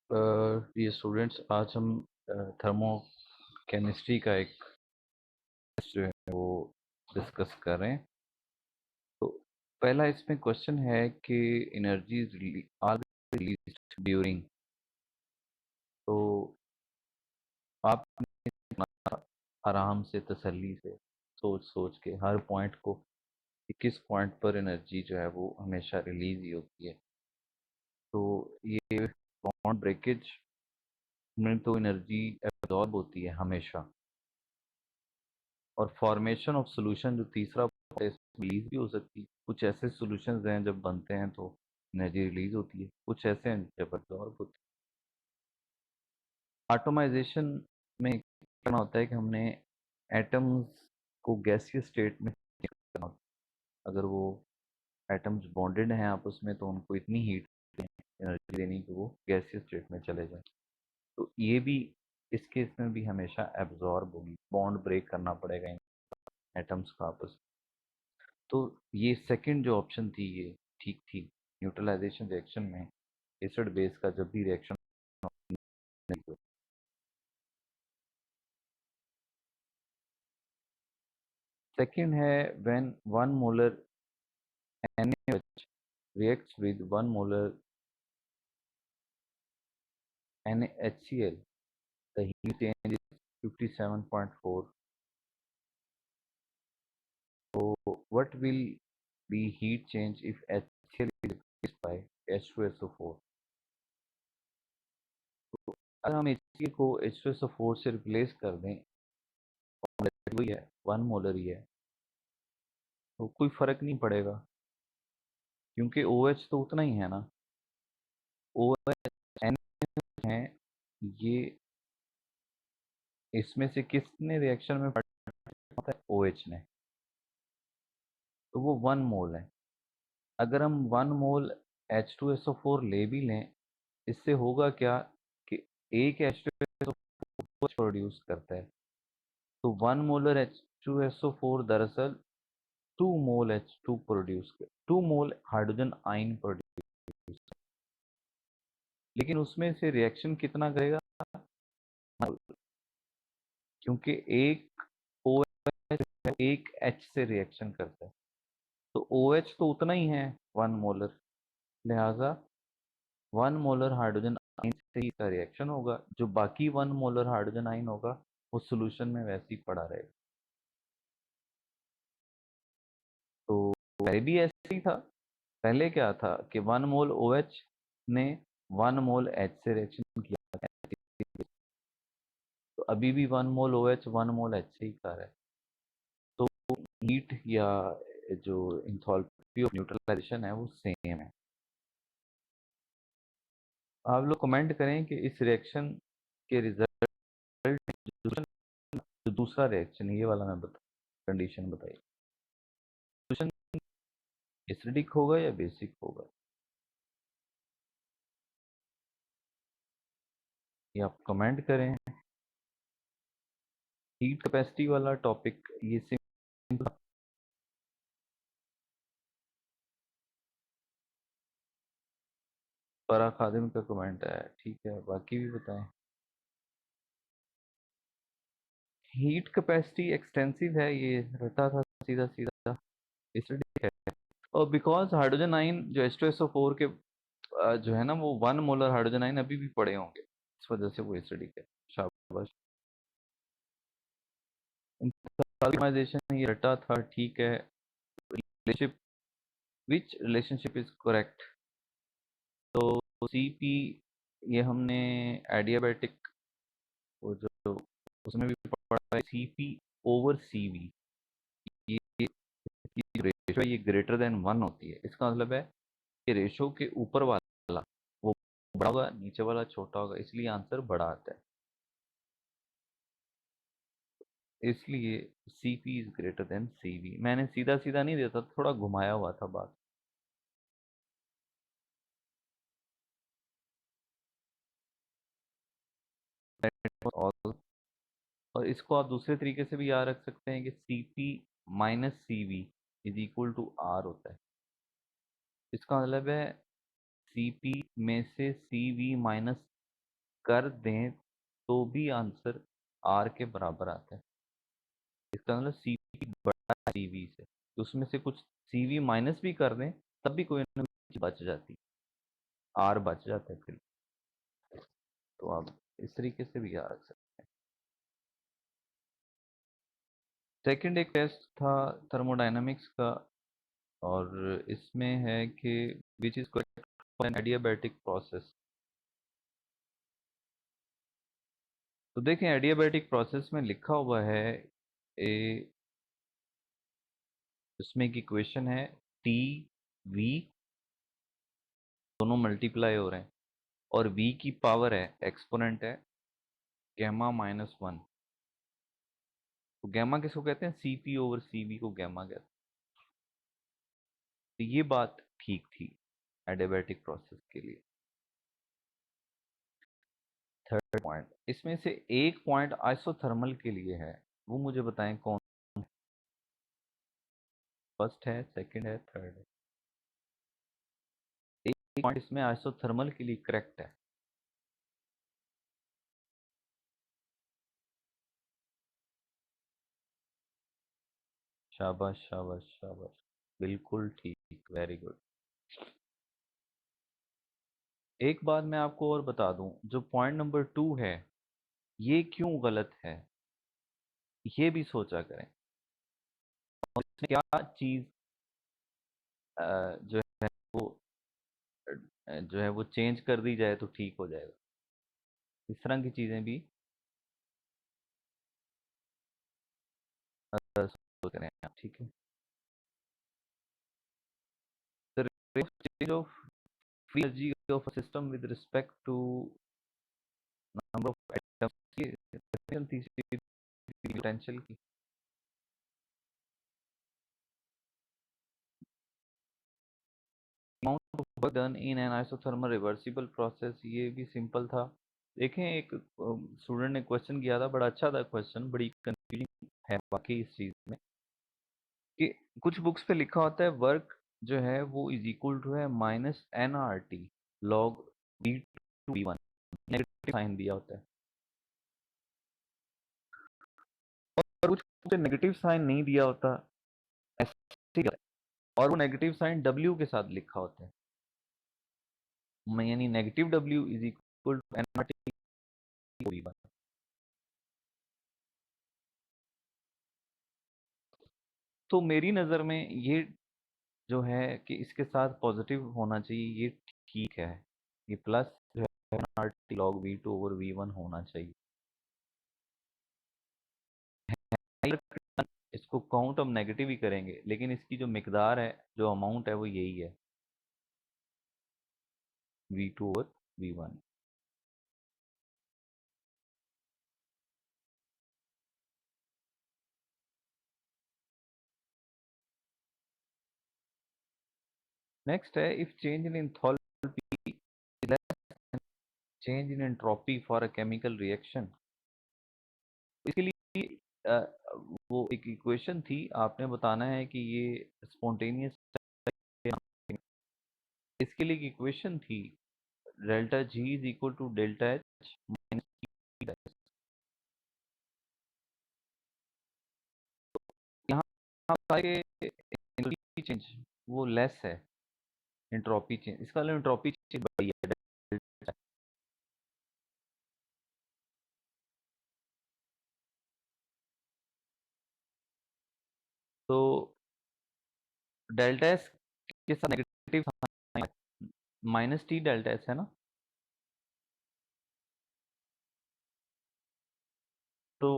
ये स्टूडेंट्स, आज हम थर्मो केमिस्ट्री का एक जो है वो डिस्कस कर रहे हैं। तो पहला इसमें क्वेश्चन है कि एनर्जी आर रिलीज्ड ड्यूरिंग। तो आप आराम से तसल्ली से सोच सोच के हर पॉइंट को कि किस पॉइंट पर एनर्जी जो है वो हमेशा रिलीज ही होती है। तो ये बॉन्ड ब्रेकेज में तो एनर्जी एब्जॉर्ब होती है हमेशा, और फॉर्मेशन ऑफ सोल्यूशन जो तीसरा रिलीज भी हो सकती है। कुछ ऐसे सॉल्यूशंस हैं जब बनते हैं तो एनर्जी रिलीज होती है, कुछ ऐसे हैं जब एब्जॉर्ब होती है। एटमाइजेशन में करना होता है कि हमने एटम्स को गैसीय स्टेट में करना होता है। अगर वो एटम्स बॉन्डेड हैं आपस में तो उनको इतनी हीट एनर्जी देनी कि वो गैसीय स्टेट में चले जाए। तो ये भी इस केस में भी हमेशा एब्जॉर्ब होगी, बॉन्ड ब्रेक करना पड़ेगा इन एटम्स का आपस में। तो ये सेकंड जो ऑप्शन थी ये ठीक थी। न्यूट्रलाइजेशन रिएक्शन में एसिड बेस का जब भी रिएक्शन सेकंड है when 1 molar NaOH reacts with 1 molar NaHCl, the heat change is 57.4. So what will be heat change if HCl is replaced by H2SO4? अगर हम HCl को H2SO4 से replace कर दें, वही है 1 मोलर ही है, तो कोई फर्क नहीं पड़ेगा क्योंकि OH तो उतना ही है ना। OH N है, ये इसमें से किसने रिएक्शन में पार्टिसिपेट है? OH ने, तो वो 1 मोल है। अगर हम 1 मोल H2SO4 ले भी लें, इससे होगा क्या कि एक H2SO4 प्रोड्यूस करता है, तो 1 मोलर H2SO4 दरअसल 2 मोल H2 प्रोड्यूस कर 2 मोल हाइड्रोजन आयन प्रोड्यूस, लेकिन उसमें से रिएक्शन कितना करेगा? क्योंकि एक OH एक H से रिएक्शन करता है, तो OH तो उतना ही है 1 मोलर, लिहाजा 1 मोलर हाइड्रोजन आयन से ही का रिएक्शन होगा। जो बाकी 1 मोलर हाइड्रोजन आयन होगा वो सोल्यूशन में वैसे ही पड़ा रहेगा। तो पहले भी ऐसे ही था। पहले क्या था कि 1 मोल OH ने 1 मोल H से रिएक्शन किया, तो अभी भी 1 मोल OH 1 मोल H से ही कर रहा है। तो हीट या जो इंथैल्पी ऑफ न्यूट्रलाइजेशन है वो सेम है। आप लोग कमेंट करें कि इस रिएक्शन के रिजल्ट जो दूसरा रिएक्शन ये वाला मैं बता कंडीशन बताइए, सोल्यूशन एसिडिक होगा या बेसिक होगा, ये आप कमेंट करें। हीट कैपेसिटी वाला टॉपिक ये सिंपल। फरा खादिम का कमेंट है, ठीक है, बाकी भी बताएं। हीट कैपेसिटी एक्सटेंसिव है, ये रटा था सीधा सीधा एसिडिक है। और बिकॉज हाइड्रोजन आइन जो H2SO4 के जो है ना वो 1 मोलर हाइड्रोजन आइन अभी भी पड़े होंगे, इस वजह से वो एसिडिक है। शाबाश। इंथैल्पिज़ेशन ये रटा था, ठीक है। Relationship, which relationship is correct? तो CP ये हमने एडियाबैटिक वो जो उसमें भी पढ़ा है, CP/CV, ये रेशो ये ग्रेटर देन 1 होती है। इसका मतलब है कि रेशो के ऊपर वाला वो बड़ा होगा, नीचे वाला छोटा होगा, इसलिए आंसर बड़ा आता है। इसलिए CP is greater than CV। मैंने सीधा सीधा नहीं देता, थोड़ा घुमाया हुआ था बात। और इसको आप दूसरे तरीके से भी याद रख सकते हैं कि CP-CV is equal to R होता है। इसका मतलब है CP में से CV माइनस कर दें तो भी आंसर आर के बराबर आता है। इसका मतलब सीवी बड़ा सीवी से, तो उसमें से कुछ सीवी माइनस भी कर दें तब भी कोई ना कोई चीज़ बच जाती, आर बच जाता है फिर। तो आप इस तरीके से भी याद रख सकते हैं। सेकंड एक टेस्ट था थर्मोडायनामिक्स का, और इसमें है कि which is an adiabatic process. तो देखें एडियाबैटिक प्रोसेस में लिखा हुआ है ए, उसमें की क्वेश्चन है टी वी दोनों मल्टीप्लाई हो रहे हैं और v की पावर है, एक्सपोनेंट है गैमा -1। तो गैमा किसको कहते हैं? सीपी ओवर सीवी को गैमा कहते हैं। तो ये बात ठीक थी एडियाबैटिक प्रोसेस के लिए। थर्ड पॉइंट, इसमें से एक पॉइंट आइसोथर्मल के लिए है, वो मुझे बताएं कौन। फर्स्ट है, सेकंड है, थर्ड है। एक पॉइंट इसमें आइसोथर्मल के लिए करेक्ट है। शाबाश शाबाश शाबाश, बिल्कुल ठीक, वेरी गुड। एक बात मैं आपको और बता दूं, जो पॉइंट नंबर 2 है ये क्यों गलत है, ये भी सोचा करें। और इसमें क्या चीज जो है वो जो है वो चेंज कर दी जाए तो ठीक हो जाएगा। इस तरह की चीजें भी सोच करें आप, ठीक है। The rate of change of free energy of a system with respect to number of atoms, ये definition थी potential की। amount of work done in an isothermal reversible process, ये भी सिंपल था। देखें एक स्टूडेंट ने क्वेश्चन किया था, बड़ा अच्छा था क्वेश्चन, बड़ी कंफ्यूजिंग है बाकी इस चीज में कि कुछ बुक्स पे लिखा होता है वर्क जो है वो इज इक्वल टू है -nRT log V2V1, negative sign दिया होता है। और कुछ पे नेगेटिव साइन नहीं दिया होता, ऐसे ही, और वो नेगेटिव साइन W के साथ लिखा होता है, यानी negative W is equal to nRT V1। तो मेरी नज़र में ये जो है कि इसके साथ पॉजिटिव होना चाहिए, ये ठीक है। ये प्लस जो है nRT log V2 over V1 होना चाहिए। इसको काउंट हम नेगेटिव ही करेंगे, लेकिन इसकी जो मिकदार है, जो अमाउंट है, वो यही है, V2 ओवर V1। नेक्स्ट है if change in enthalpy change in entropy for a chemical reaction. इसके लिए वो एक इक्वेशन थी, आपने बताना है कि ये स्पॉन्टेनियस। इसके लिए एक इक्वेशन थी delta G is equal to delta H minus. यहाँ एंट्रोपी चेंज वो लेस है, एंट्रोपी चेंज, इसका मतलब एंट्रोपी चेंज बड़ी है। तो डेल्टा एस के साथ नेगेटिव -T डेल्टा एस है ना, तो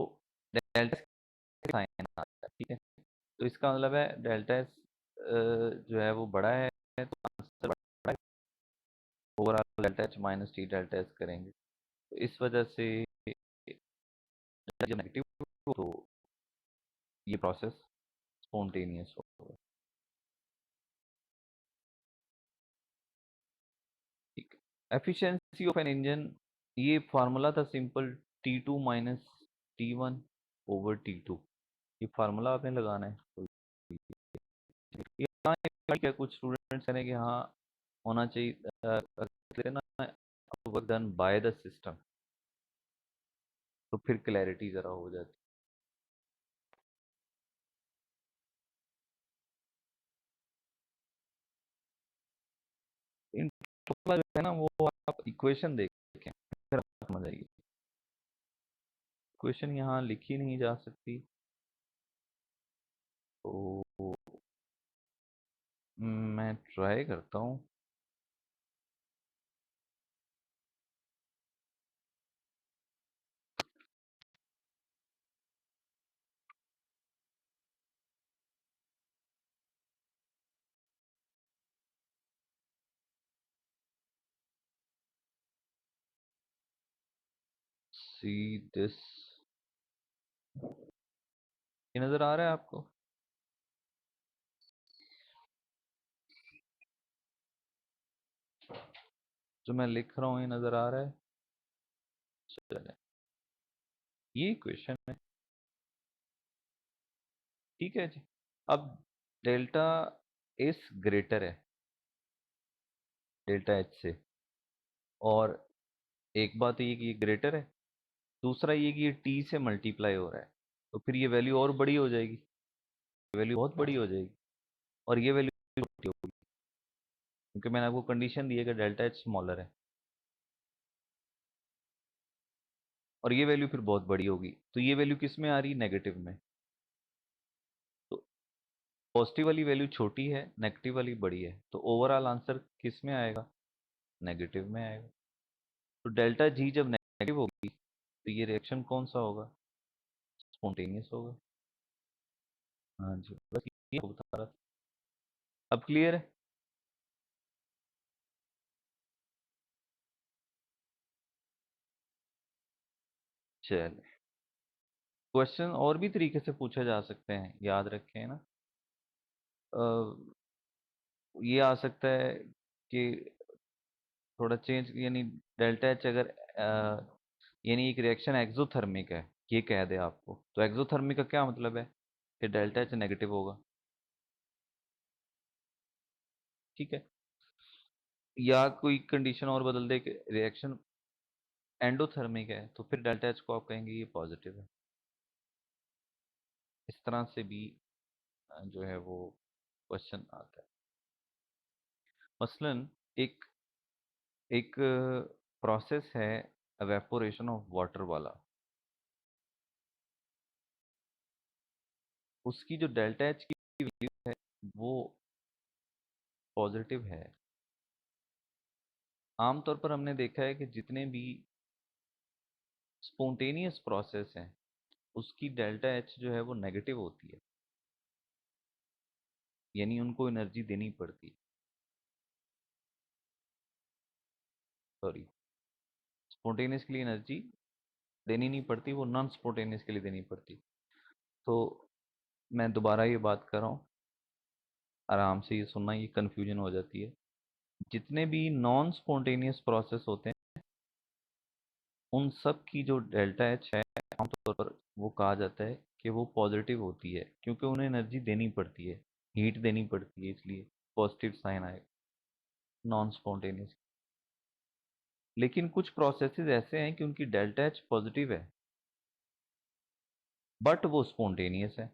डेल्टा एस के साइन आता है, ठीक है। तो इसका मतलब है डेल्टा एस जो है वो बड़ा है, तो आंसर बड़ा है। Overall delta H -T delta S करेंगे, तो इस वजह से जब नेगेटिव तो ये प्रोसेस स्पॉन्टेनियस होगा। ठीक, एफिशिएंसी ऑफ एन इंजन, ये फार्मूला था simple, T2 minus T1 over T2। ये फार्मूला आपने लगाना है। यहाँ क्या कुछ स्टूडेंट्स कह रहे हैं कि हाँ होना चाहिए ना work done by the system. तो फिर क्लैरिटी ज़रा हो जाती। इन जो है ना, वो आप इक्वेशन देखें फिर आपको समझ आएगी। इक्वेशन यहाँ लिखी नहीं जा सकती, तो मैं ट्राई करता हूँ। सी दिस, ये नजर आ रहा है आपको? जो मैं लिख रहा हूँ ये नजर आ रहा है? चले, ये इक्वेशन है, ठीक है जी। अब डेल्टा एस ग्रेटर है डेल्टा एच से, और एक बात ये कि ये ग्रेटर है, दूसरा ये कि ये टी से मल्टीप्लाई हो रहा है, तो फिर ये वैल्यू और बड़ी हो जाएगी, ये वैल्यू बहुत बड़ी हो जाएगी, और ये वैल्यू छोटी होगी, क्योंकि मैंने आपको कंडीशन दी है कि डेल्टा एच स्मॉलर है, और ये वैल्यू फिर बहुत बड़ी होगी। तो ये वैल्यू किस में आ रही है? नेगेटिव में। तो पॉजिटिव वाली वैल्यू छोटी है, नेगेटिव वाली बड़ी है, तो ओवरऑल आंसर किस में आएगा? नेगेटिव में आएगा। तो डेल्टा जी जब नेगेटिव होगी तो ये रिएक्शन कौन सा होगा? स्पॉन्टेनियस होगा। हाँ जी, बस ये बता रहा था। अब क्लियर है? चलिए, क्वेश्चन और भी तरीके से पूछे जा सकते हैं, याद रखें ना। अ, ये आ सकता है कि थोड़ा चेंज, यानी डेल्टा एच अगर यानी एक रिएक्शन एक्सोथर्मिक है, ये कह दे आपको, तो एक्सोथर्मिक का क्या मतलब है? कि डेल्टा एच नेगेटिव होगा, ठीक है। या कोई कंडीशन और बदल दे कि रिएक्शन एंडोथर्मिक है, तो फिर डेल्टा एच को आप कहेंगे ये पॉजिटिव है। इस तरह से भी जो है वो क्वेश्चन आता है। मसलन एक एक प्रोसेस है एवेपोरेशन ऑफ वाटर वाला, उसकी जो डेल्टा एच की वैल्यू है वो पॉजिटिव है। आमतौर पर हमने देखा है कि जितने भी स्पॉन्टेनियस प्रोसेस हैं उसकी डेल्टा एच जो है वो नेगेटिव होती है, यानी उनको एनर्जी देनी पड़ती है। सॉरी, स्पॉन्टेनियस के लिए एनर्जी देनी नहीं पड़ती, वो नॉन स्पॉन्टेनियस के लिए देनी पड़ती। तो मैं दोबारा ये बात कर रहा हूँ, आराम से ये सुनना, ये कन्फ्यूजन हो जाती है। जितने भी नॉन स्पॉन्टेनियस प्रोसेस होते हैं उन सब की जो डेल्टा एच है आमतौर पर वो कहा जाता है कि वो पॉजिटिव होती है, क्योंकि उन्हें एनर्जी देनी पड़ती है, हीट देनी पड़ती है, इसलिए पॉजिटिव साइन आएगा नॉन स्पॉन्टेनियस। लेकिन कुछ प्रोसेसेस ऐसे हैं कि उनकी डेल्टा एच पॉजिटिव है बट वो स्पॉन्टेनियस है।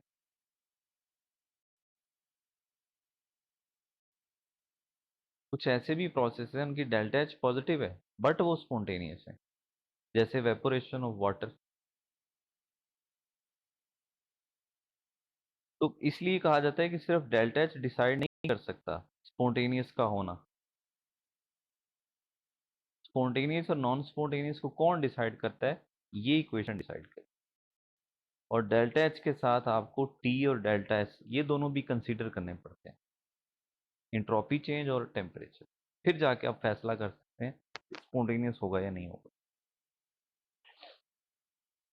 कुछ ऐसे भी प्रोसेस हैं उनकी डेल्टा एच पॉजिटिव है बट वो स्पॉन्टेनियस है, जैसे वेपोरेशन ऑफ वाटर। तो इसलिए कहा जाता है कि सिर्फ डेल्टा एच डिसाइड नहीं कर सकता स्पॉन्टेनियस का होना, स्पॉन्टेनियस और नॉन स्पॉन्टेनियस को कौन डिसाइड करता है? ये इक्वेशन डिसाइड करता है। और डेल्टा एच के साथ आपको टी और डेल्टा एस ये दोनों भी कंसीडर करने पड़ते हैं, इंट्रोपी चेंज और टेम्परेचर, फिर जाके आप फैसला कर सकते हैं स्पॉन्टेनियस होगा या नहीं होगा।